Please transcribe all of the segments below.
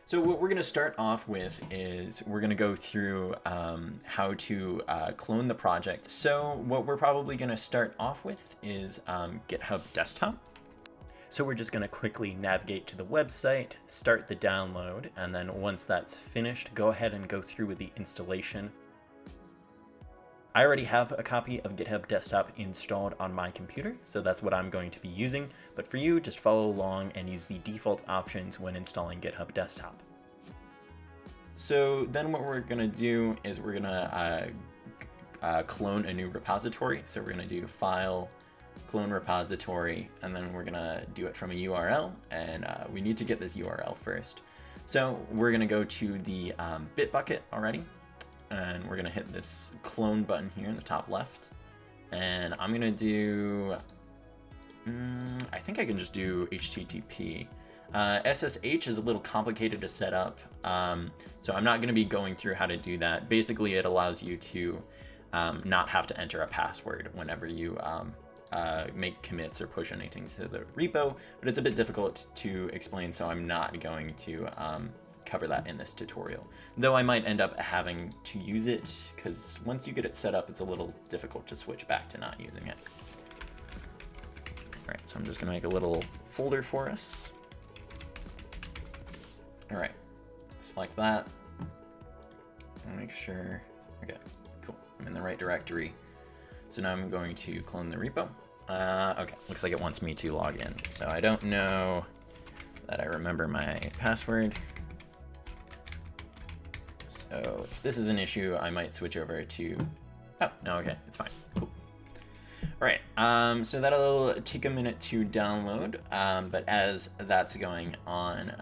So what we're going to start off with is we're going to go through how to clone the project. So what we're probably going to start off with is GitHub Desktop. So we're just going to quickly navigate to the website, start the download, and then once that's finished, go ahead and go through with the installation. I already have a copy of GitHub Desktop installed on my computer, so that's what I'm going to be using. But for you, just follow along and use the default options when installing GitHub Desktop. So then what we're going to do is we're going to clone a new repository. So we're going to do File, Clone Repository, and then we're going to do it from a URL. And we need to get this URL first. So we're going to go to the Bitbucket already. And we're going to hit this clone button here in the top left. And I'm going to do, I think I can just do HTTP. SSH is a little complicated to set up, so I'm not going to be going through how to do that. Basically, it allows you to not have to enter a password whenever you make commits or push anything to the repo, but it's a bit difficult to explain, so I'm not going to cover that in this tutorial, though I might end up having to use it because once you get it set up, it's a little difficult to switch back to not using it. All right, so I'm just gonna make a little folder for us. All right, just like that. I'll make sure, okay, cool, I'm in the right directory. So now I'm going to clone the repo. Okay, looks like it wants me to log in. So I don't know that I remember my password. So if this is an issue, I might switch over to, oh, no, okay, it's fine, cool. All right, so that'll take a minute to download, but as that's going on,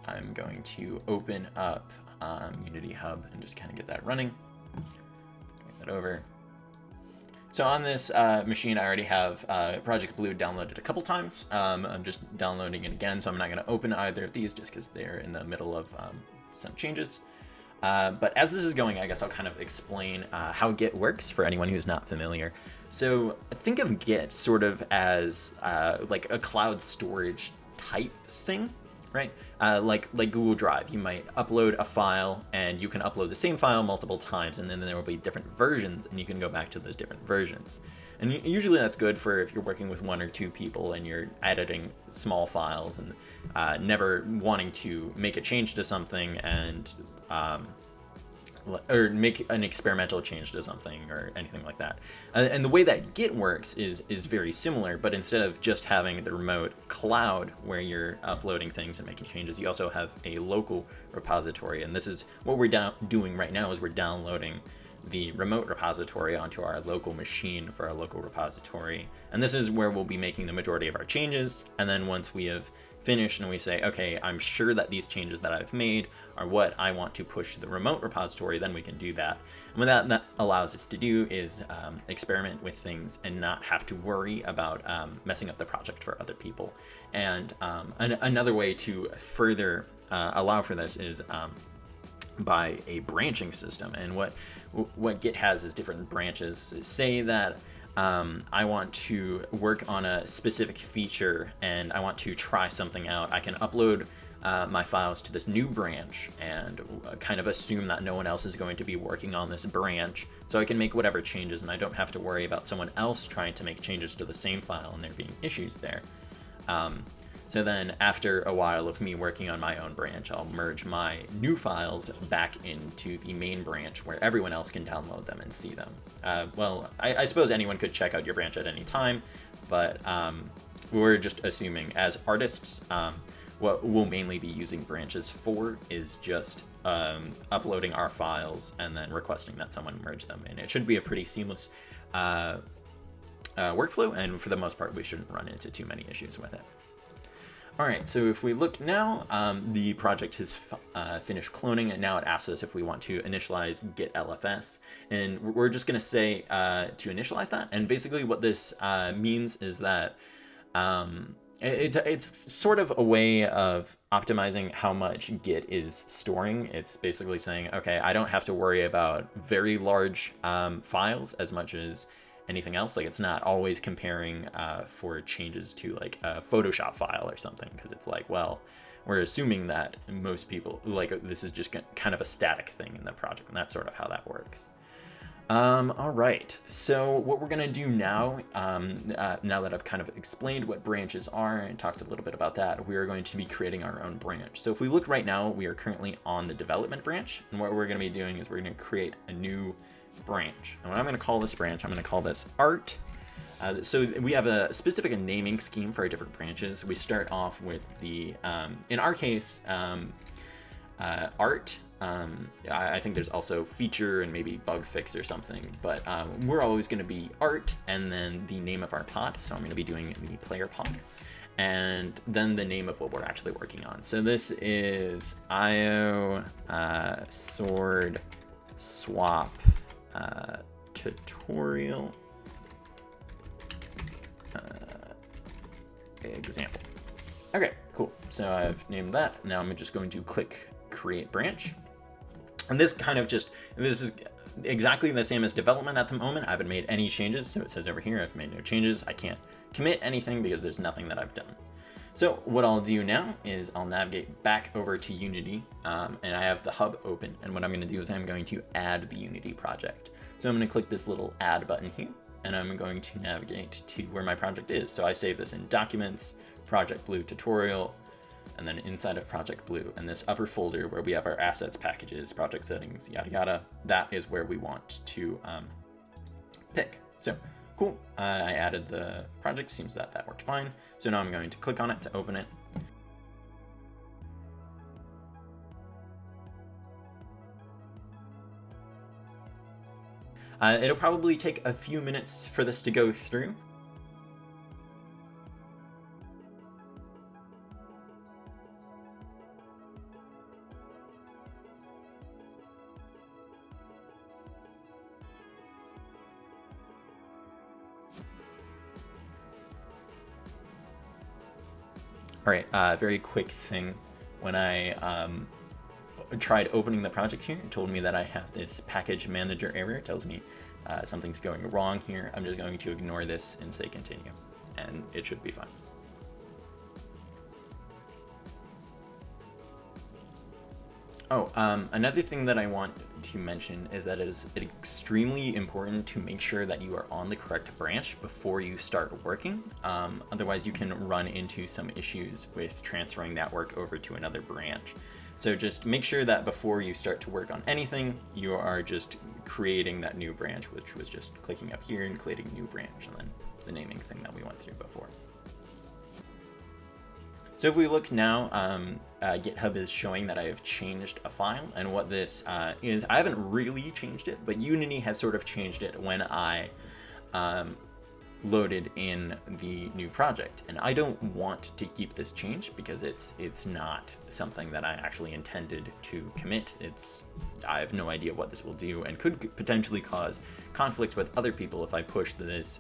I'm going to open up Unity Hub and just kind of get that running. Get that over. So on this machine, I already have Project Blue downloaded a couple times. I'm just downloading it again, so I'm not going to open either of these just because they're in the middle of some changes. But as this is going, I guess I'll kind of explain how Git works for anyone who's not familiar. So think of Git sort of as like a cloud storage type thing, right? Like Google Drive, you might upload a file and you can upload the same file multiple times, and then there will be different versions and you can go back to those different versions. And usually that's good for if you're working with one or two people and you're editing small files and never wanting to make a change to something and or make an experimental change to something or anything like that. And the way that Git works is very similar, but instead of just having the remote cloud where you're uploading things and making changes, you also have a local repository. And this is what we're doing right now is we're downloading the remote repository onto our local machine for our local repository. And this is where we'll be making the majority of our changes. And then once we have finished and we say, okay, I'm sure that these changes that I've made are what I want to push to the remote repository, then we can do that. And what that allows us to do is experiment with things and not have to worry about messing up the project for other people. And another way to further allow for this is by a branching system. And what Git has is different branches. Say that I want to work on a specific feature and I want to try something out. I can upload my files to this new branch and kind of assume that no one else is going to be working on this branch. So I can make whatever changes and I don't have to worry about someone else trying to make changes to the same file and there being issues there. So then after a while of me working on my own branch, I'll merge my new files back into the main branch where everyone else can download them and see them. Well, I suppose anyone could check out your branch at any time, but we're just assuming as artists, what we'll mainly be using branches for is just uploading our files and then requesting that someone merge them. And it should be a pretty seamless workflow, and for the most part, we shouldn't run into too many issues with it. All right, so if we look now, the project has finished cloning, and now it asks us if we want to initialize git LFS. And we're just gonna say to initialize that. And basically what this means is that it's sort of a way of optimizing how much Git is storing. It's basically saying, okay, I don't have to worry about very large files as much as anything else. Like, it's not always comparing for changes to like a Photoshop file or something, because it's like, well, we're assuming that most people, like, this is just kind of a static thing in the project, and that's sort of how that works. All right, so what we're gonna do now, now that I've kind of explained what branches are and talked a little bit about that, we are going to be creating our own branch. So if we look right now, we are currently on the development branch, and what we're gonna be doing is we're gonna create a new branch. And what I'm gonna call this branch, I'm gonna call this art. So we have a specific naming scheme for our different branches. We start off with the, in our case, art. I think there's also feature and maybe bug fix or something, but we're always going to be art and then the name of our pod. So I'm going to be doing the player pod and then the name of what we're actually working on. So this is IO sword swap tutorial example. Okay, cool. So I've named that. Now I'm just going to click create branch. And this kind of just, this is exactly the same as development at the moment. I haven't made any changes. So it says over here, I've made no changes. I can't commit anything because there's nothing that I've done. So what I'll do now is I'll navigate back over to Unity, and I have the hub open. And what I'm going to do is I'm going to add the Unity project. So I'm going to click this little add button here, and I'm going to navigate to where my project is. So I save this in Documents, Project Blue Tutorial, and then inside of Project Blue, and this upper folder where we have our assets, packages, project settings, yada yada, that is where we want to pick. So cool, I added the project, seems that worked fine. So now I'm going to click on it to open it. It'll probably take a few minutes for this to go through. All right, very quick thing. When I tried opening the project here, it told me that I have this package manager error. It tells me something's going wrong here. I'm just going to ignore this and say continue, and it should be fine. Oh, another thing that I want to mention is that it is extremely important to make sure that you are on the correct branch before you start working. Otherwise, you can run into some issues with transferring that work over to another branch. So just make sure that before you start to work on anything, you are just creating that new branch, which was just clicking up here and creating a new branch, and then the naming thing that we went through before. So if we look now, GitHub is showing that I have changed a file, and what this is, I haven't really changed it, but Unity has sort of changed it when I loaded in the new project. And I don't want to keep this change because it's not something that I actually intended to commit. I have no idea what this will do and could potentially cause conflict with other people if I push this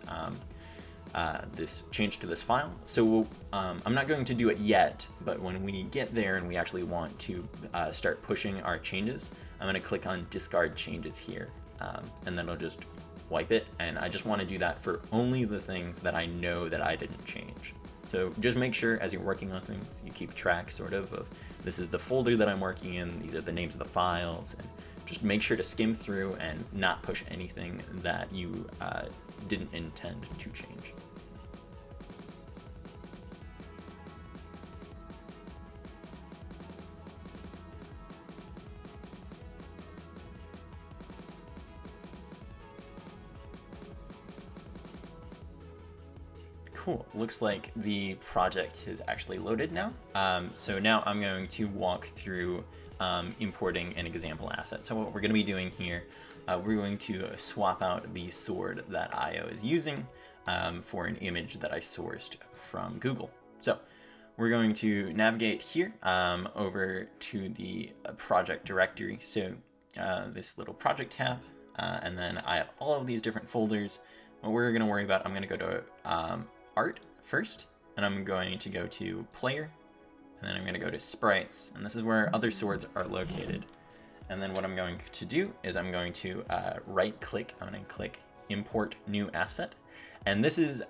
this change to this file. So I'm not going to do it yet, but when we get there and we actually want to start pushing our changes, I'm going to click on discard changes here, and then I'll just wipe it. And I just want to do that for only the things that I know that I didn't change. So just make sure as you're working on things, you keep track sort of this is the folder that I'm working in, these are the names of the files, and just make sure to skim through and not push anything that you didn't intend to change. Cool, looks like the project is actually loaded now. So now I'm going to walk through importing an example asset. So what we're going to be doing here, we're going to swap out the sword that IO is using for an image that I sourced from Google. So we're going to navigate here over to the project directory. So this little project tab, and then I have all of these different folders. What we're going to worry about, I'm going to go to art first, and I'm going to go to player, and then I'm going to go to sprites, and this is where other swords are located. And then what I'm going to do is I'm going to right click, I'm going to click import new asset. And this is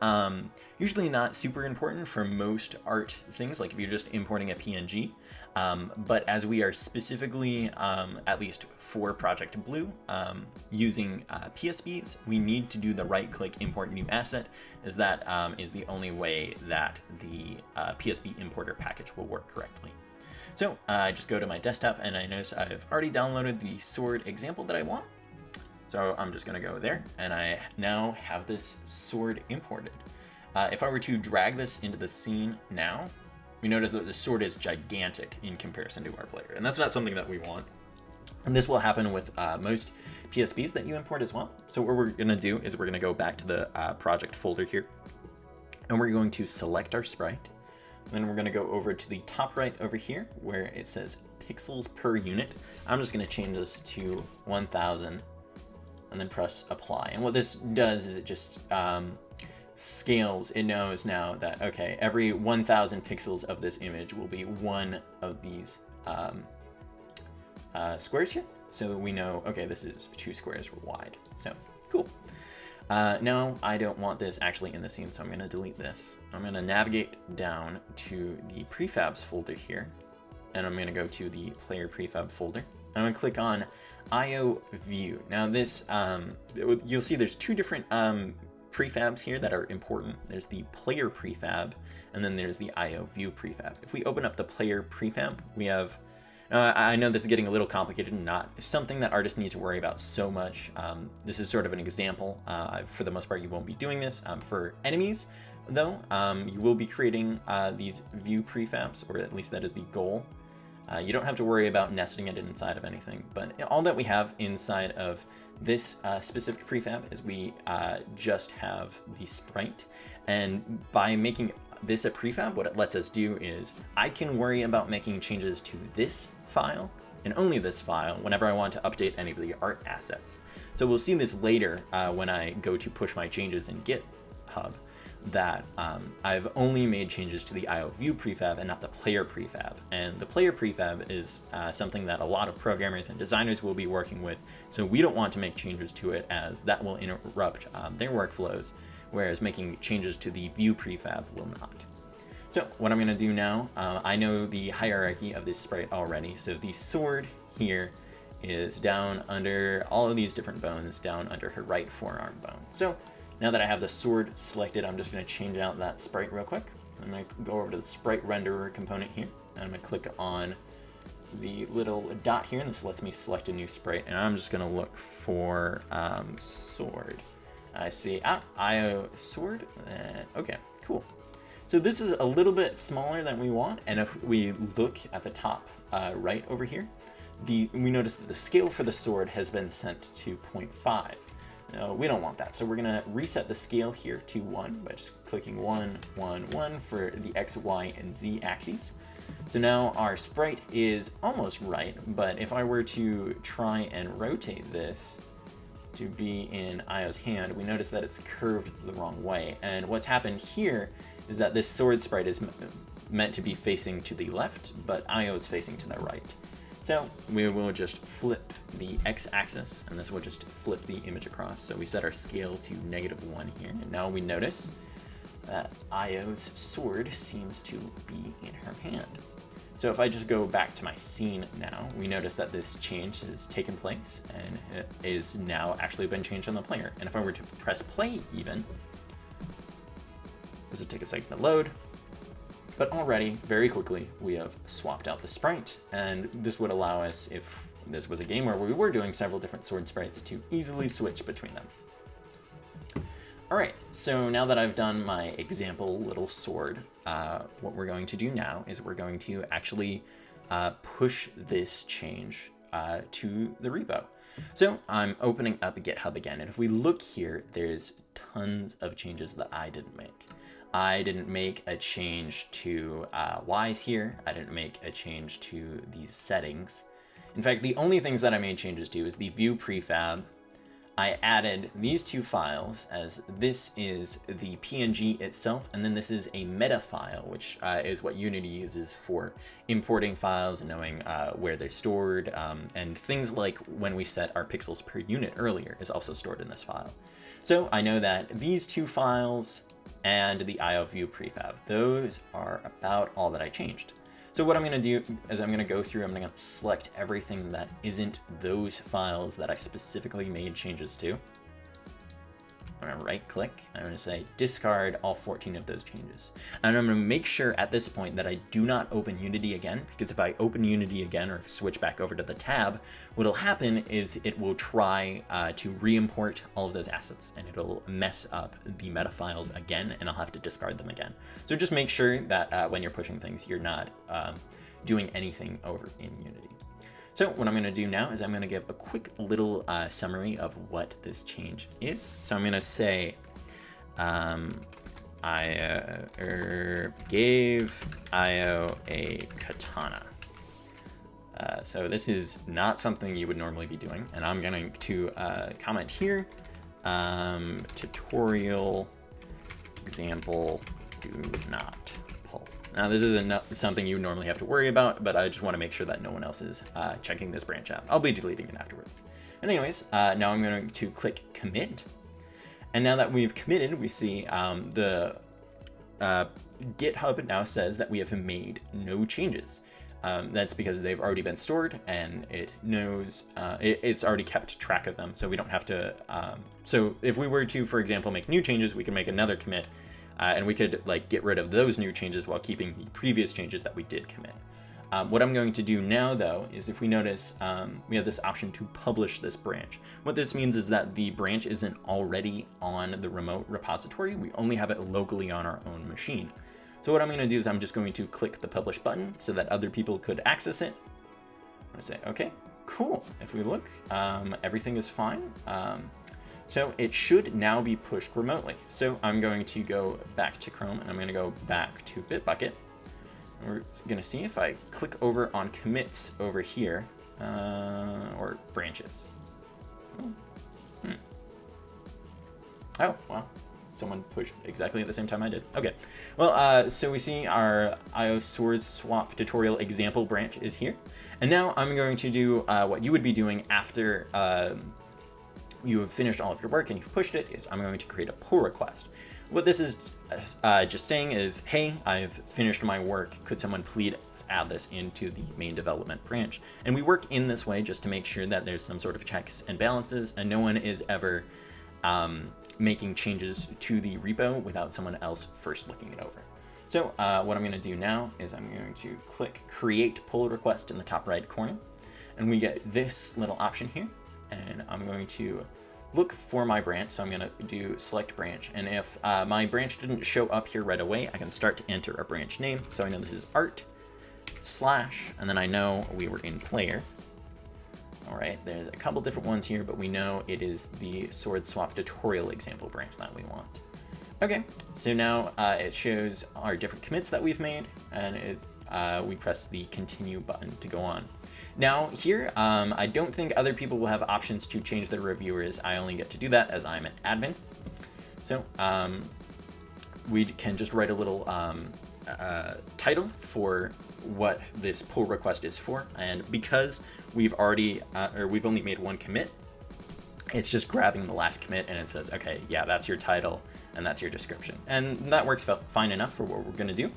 usually not super important for most art things, like if you're just importing a PNG. But as we are specifically, at least for Project Blue, using PSBs, we need to do the right-click import new asset, as that is the only way that the PSB importer package will work correctly. So I just go to my desktop and I notice I've already downloaded the sword example that I want. So I'm just going to go there, and I now have this sword imported. If I were to drag this into the scene now, we notice that the sword is gigantic in comparison to our player, and that's not something that we want. And this will happen with most PSBs that you import as well. So what we're going to do is we're going to go back to the project folder here, and we're going to select our sprite. Then we're going to go over to the top right over here where it says pixels per unit. I'm just going to change this to 1000. And then press apply. And what this does is it just scales. It knows now that, okay, every 1000 pixels of this image will be one of these squares here. So we know, okay, this is 2 squares wide. So cool. Now I don't want this actually in the scene, so I'm going to delete this. I'm going to navigate down to the prefabs folder here, and I'm going to go to the player prefab folder. I'm going to click on IO view. Now this, you'll see there's 2 different prefabs here that are important. There's the player prefab, and then there's the IO view prefab. If we open up the player prefab, we have, I know this is getting a little complicated and not something that artists need to worry about so much. This is sort of an example. For the most part, you won't be doing this. For enemies, though, you will be creating these view prefabs, or at least that is the goal. You don't have to worry about nesting it inside of anything, but all that we have inside of this specific prefab is we just have the sprite, and by making this a prefab, what it lets us do is I can worry about making changes to this file and only this file whenever I want to update any of the art assets. So we'll see this later when I go to push my changes in GitHub, that I've only made changes to the IO view prefab and not the player prefab. And the player prefab is something that a lot of programmers and designers will be working with, so we don't want to make changes to it as that will interrupt their workflows, whereas making changes to the view prefab will not. So what I'm going to do now, I know the hierarchy of this sprite already, so the sword here is down under all of these different bones, down under her right forearm bone. So now that I have the sword selected, I'm just going to change out that sprite real quick. I'm going to go over to the sprite renderer component here, and I'm going to click on the little dot here, and this lets me select a new sprite, and I'm just going to look for sword. I see IO sword, okay, cool. So this is a little bit smaller than we want, and if we look at the top right over here, we notice that the scale for the sword has been sent to 0.5. No, we don't want that, so we're going to reset the scale here to 1 by just clicking 1, 1, 1 for the X, Y, and Z axes. So now our sprite is almost right, but if I were to try and rotate this to be in IO's hand, we notice that it's curved the wrong way. And what's happened here is that this sword sprite is meant to be facing to the left, but IO is facing to the right. So we will just flip the x-axis, and this will just flip the image across. So we set our scale to -1 here, and now we notice that IO's sword seems to be in her hand. So if I just go back to my scene now, we notice that this change has taken place, and it is now actually been changed on the player. And if I were to press play even, this would take a second to load. But already, very quickly, we have swapped out the sprite, and this would allow us, if this was a game where we were doing several different sword sprites, to easily switch between them. Alright, so now that I've done my example little sword, what we're going to do now is we're going to actually push this change to the repo. So I'm opening up GitHub again, and if we look here, there's tons of changes that I didn't make. I didn't make a change to Y's here. I didn't make a change to these settings. In fact, the only things that I made changes to is the view prefab. I added these 2 files, as this is the PNG itself, and then this is a meta file, which is what Unity uses for importing files and knowing where they're stored, and things like when we set our pixels per unit earlier is also stored in this file. So I know that these two files and the IO view prefab, those are about all that I changed. So what I'm going to do is I'm going to go through, I'm going to select everything that isn't those files that I specifically made changes to. I'm going to right click, I'm going to say discard all 14 of those changes. And I'm going to make sure at this point that I do not open Unity again, because if I open Unity again or switch back over to the tab, what'll happen is it will try to re-import all of those assets, and it'll mess up the meta files again, and I'll have to discard them again. So just make sure that when you're pushing things, you're not doing anything over in Unity. So what I'm going to do now is I'm going to give a quick little summary of what this change is. So I'm going to say I gave IO a katana. So this is not something you would normally be doing. And I'm going to comment here, tutorial example, do not pull. Now this isn't something you normally have to worry about, but I just want to make sure that no one else is checking this branch out. I'll be deleting it afterwards. And anyways, now I'm going to click commit. And now that we've committed, we see the GitHub now says that we have made no changes. That's because they've already been stored and it knows it's already kept track of them. So we don't have to. So if we were to, for example, make new changes, we can make another commit. And we could like get rid of those new changes while keeping the previous changes that we did commit. What I'm going to do now, though, is if we notice we have this option to publish this branch. What this means is that the branch isn't already on the remote repository. We only have it locally on our own machine. So what I'm going to do is I'm just going to click the publish button so that other people could access it. I'm going to say, OK, cool. If we look, everything is fine. So it should now be pushed remotely. So I'm going to go back to Chrome and I'm going to go back to Bitbucket. We're going to see if I click over on commits over here or branches. Oh, wow. Someone pushed exactly at the same time I did. Okay. Well, so we see our IO sword swap tutorial example branch is here. And now I'm going to do what you would be doing after you have finished all of your work and you've pushed it, is I'm going to create a pull request. What this is just saying is, hey, I've finished my work. Could someone please add this into the main development branch? And we work in this way just to make sure that there's some sort of checks and balances and no one is ever making changes to the repo without someone else first looking it over. So what I'm going to do now is I'm going to click create pull request in the top right corner. And we get this little option here. And I'm going to look for my branch. So I'm going to do select branch. And if my branch didn't show up here right away, I can start to enter a branch name. So I know this is art / and then I know we were in player. All right, there's a couple different ones here, but we know it is the sword swap tutorial example branch that we want. Okay, so now it shows our different commits that we've made, and we press the continue button to go on. Now here, I don't think other people will have options to change their reviewers. I only get to do that as I'm an admin. So we can just write a little title for what this pull request is for. And because we've already, we've only made one commit, it's just grabbing the last commit and it says, okay, yeah, that's your title and that's your description. And that works fine enough for what we're gonna do.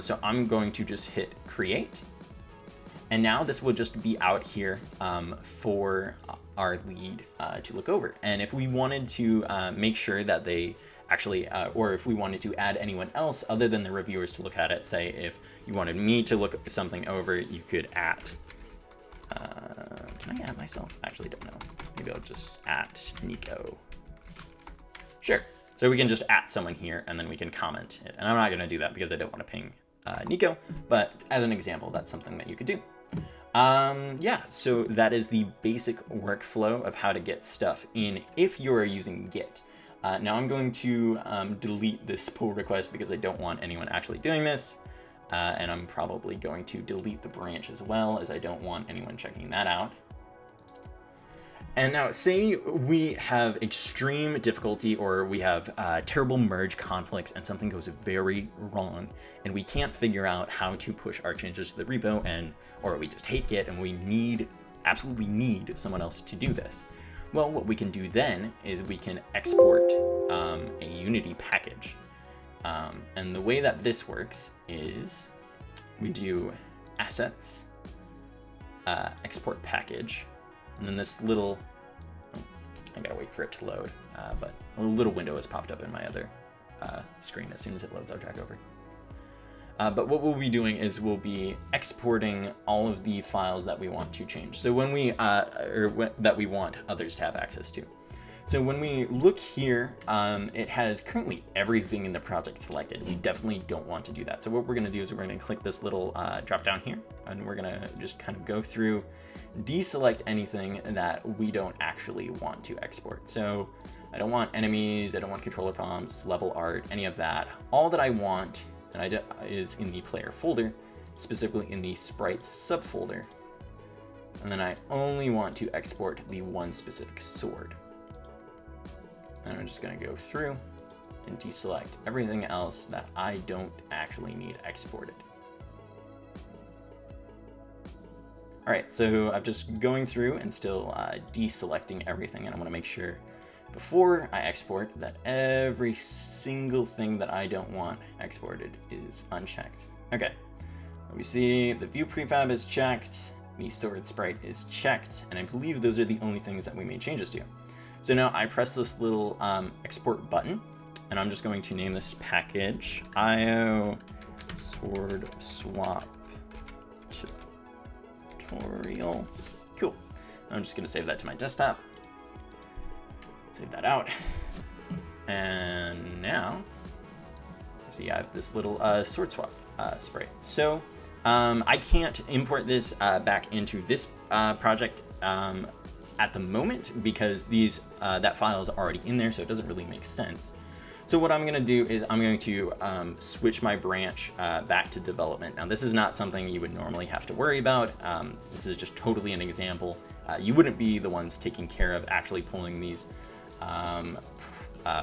So I'm going to just hit create. And now this will just be out here for our lead to look over. And if we wanted to make sure that they actually, or if we wanted to add anyone else other than the reviewers to look at it, say if you wanted me to look something over, you could at, can I add myself? I actually don't know. Maybe I'll just at Nico. Sure. So we can just at someone here and then we can comment it. And I'm not gonna do that because I don't want to ping Nico, but as an example, that's something that you could do. Yeah, so that is the basic workflow of how to get stuff in if you're using Git. Now I'm going to delete this pull request because I don't want anyone actually doing this. And I'm probably going to delete the branch as well, as I don't want anyone checking that out. And now say we have extreme difficulty or we have terrible merge conflicts and something goes very wrong and we can't figure out how to push our changes to the repo or we just hate Git and we absolutely need someone else to do this. Well, what we can do then is we can export a Unity package. And the way that this works is we do assets, export package, and then this little, I gotta wait for it to load, but a little window has popped up in my other screen as soon as it loads our drag over. But what we'll be doing is we'll be exporting all of the files that we want to change. So when we, that we want others to have access to. So when we look here, it has currently everything in the project selected. We definitely don't want to do that. So what we're gonna do is we're gonna click this little drop down here, and we're gonna just kind of go through, deselect anything that we don't actually want to export. So I don't want enemies, I don't want controller prompts, level art, any of that. All that I want is in the player folder, specifically in the sprites subfolder. And then I only want to export the one specific sword. And I'm just gonna go through and deselect everything else that I don't actually need exported. All right, so I'm just going through and still deselecting everything, and I wanna make sure before I export that every single thing that I don't want exported is unchecked. Okay, we see the view prefab is checked, the sword sprite is checked, and I believe those are the only things that we made changes to. So now I press this little export button, and I'm just going to name this package IO sword swap tutorial. Cool. I'm just gonna save that to my desktop. Save that out. And now, see, I have this little sword swap sprite. So I can't import this back into this project at the moment because that file is already in there, so it doesn't really make sense. So what I'm going to do is I'm going to switch my branch back to development. Now, this is not something you would normally have to worry about. This is just totally an example. You wouldn't be the ones taking care of actually pulling these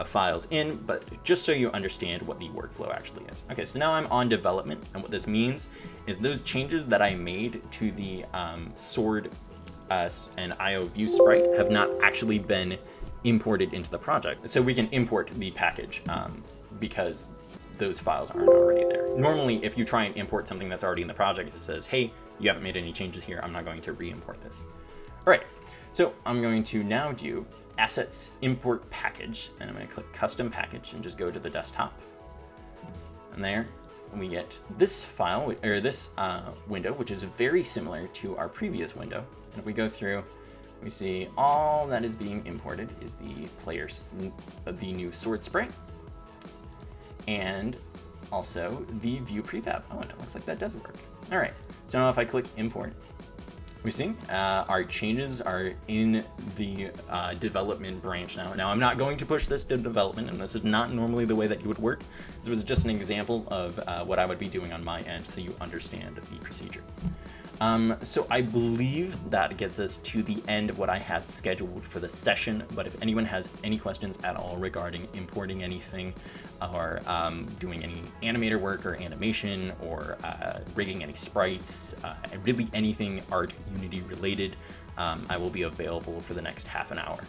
files in, but just so you understand what the workflow actually is. Okay, so now I'm on development, and what this means is those changes that I made to the sword and IO view sprite have not actually been imported into the project. So we can import the package because those files aren't already there. Normally, if you try and import something that's already in the project, it says, hey, you haven't made any changes here, I'm not going to re-import this. All right, so I'm going to now do assets import package, and I'm going to click custom package and just go to the desktop. And there we get this file, or this window, which is very similar to our previous window. And if we go through, we see all that is being imported is the the new sword sprite, and also the view prefab. Oh, and it looks like that does work. All right, so now if I click import, we see our changes are in the development branch now. Now, I'm not going to push this to development, and this is not normally the way that you would work. This was just an example of what I would be doing on my end so you understand the procedure. So I believe that gets us to the end of what I had scheduled for the session, but if anyone has any questions at all regarding importing anything or doing any animator work or animation or rigging any sprites, really anything art Unity related, I will be available for the next half an hour.